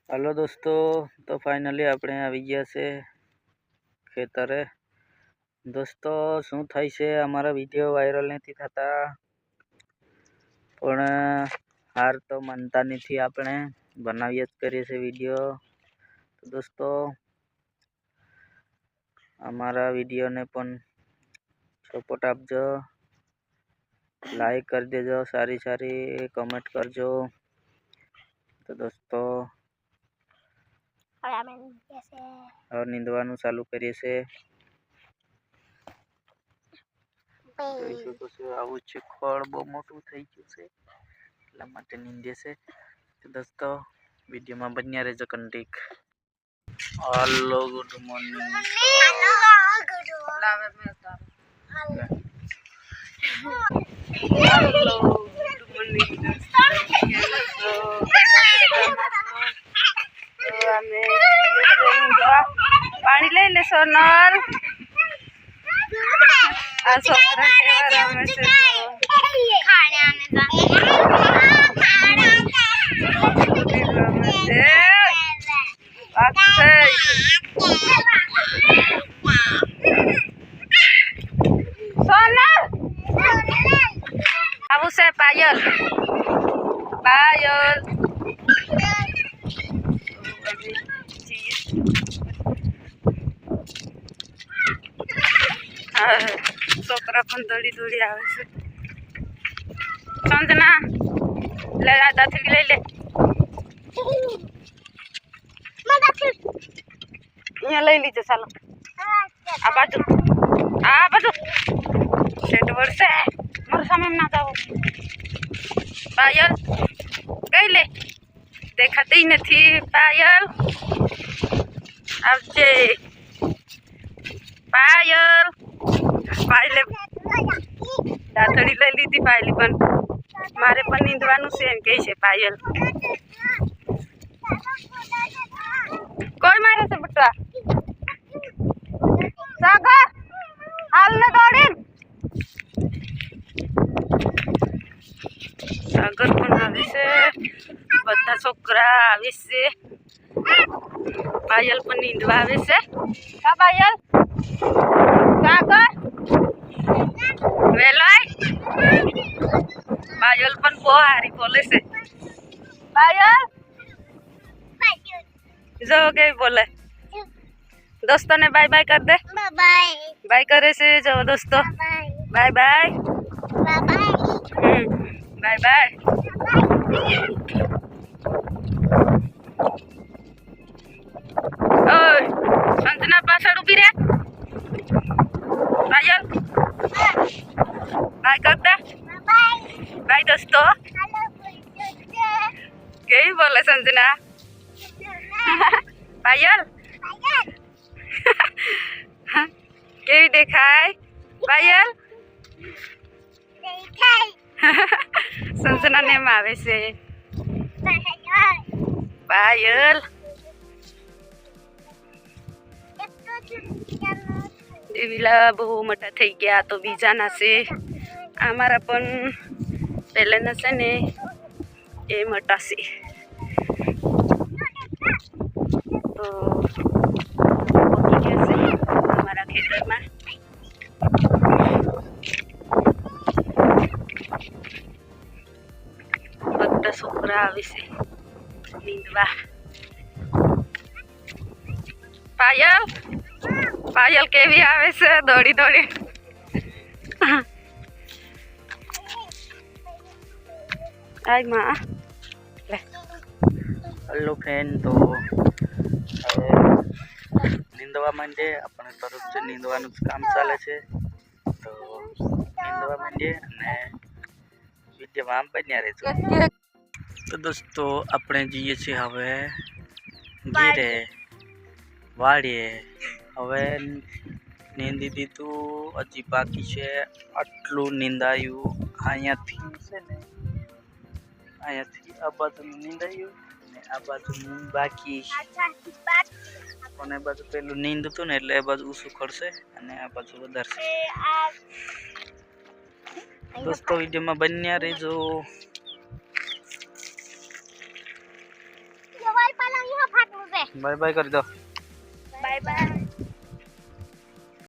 Hello दोस्तों, तो finally આપણે આવી ગયા છે ખેતરે। दोस्तों શું થાય છે, અમારા વિડિયો વાયરલ નથી થતા, પણ હાર તો માનતા નથી। આપણે બનાવીએ જ કરીએ છે વિડિયો। તો दोस्तों અમારા વિડિયોને પણ સપોર્ટ આપજો, લાઈક કરી દેજો, સારી સારી કમેન્ટ કરજો। તો दोस्तों और નીંદવાનું ચાલુ કરીએ છે। જોઈ શકો છો આવું છે, ખડ બહુ મોટું થઈ ગયું છે એટલા માટે નીંદે છે। તો દોસ્તો વિડીયોમાં બન્યા રહેજો કંટીક। Hello good morning. पानी ले ले सोनल। आ छोकरा केवा रमे छे खाने आने सोनल आबू से पायल पायल छोकरा पण दौड़ी दौड़ी आवे छे। संजना ले आ दाथड़ी ले ले यहाँ लई लीजिए चलो। आ बाजू सेट वर्षे मोर समय में ना जाओ। पायल गई ले देखाती नहीं पायल आवजे पायल पायले दातड़ी लई लीधी पायली पण मारे पण नींदवानुं छे एम कहे छे पायल। कोई मारे छे बटवा सागर हाल ने दौड़ी सागर पण आवे छे, बधा छोकरा आवे छे, पायल पण नींदवा आवे छे। का पायल सागर वेलो आई पायल पण बो हारी बोले छे। पायल जो गई बोले दोस्तों ने बाय बाय कर दे। बाय बाय करे से जो दोस्तों बाय बाय बाय बाय। ओए संजना पाछड़ उभी रे पायल बाय कर दे। बाय दोस्तों कई बोले संजना पायल केवी देखाय पायल संजना ने आवे छे पायल। देवीला बहु मोटा थई गया तो बीजा ना छे आमारा पण पहले ना छे ने ए मोटा छे। तो हमारा खेतर में बधा छोकरा आवे छे नींदवा। पायल पायल केवी आवे छे दौड़ी दौड़ी। आई मां हेलो फ्रेंड। तो નીંદવા માંડે આપણે તરફ જે નીંદવાનું કામ ચાલે છે। તો નીંદવા માંડે અને વિડીયોમાં આમ બન્યા રહેજો। તો દોસ્તો આપણે જઈએ છીએ હવે ઘીરે વાડીએ। હવે નીંદી દીધું, હજી બાકી છે આટલું નીંદાયું। અહીંયાથી છે ને અહીંયાથી આ બાજુનું નીંદાયું ને આ બાજુનું બાકી। અને બાજુ પેલું નીંદ હતું ને એટલે એ બાજુ ઊંચું ખડશે અને આ બાજુ વધારશે। दोस्तों વિડીયોમાં બન્યા રહેજો। બાય બાય કરી દો. Bye bye.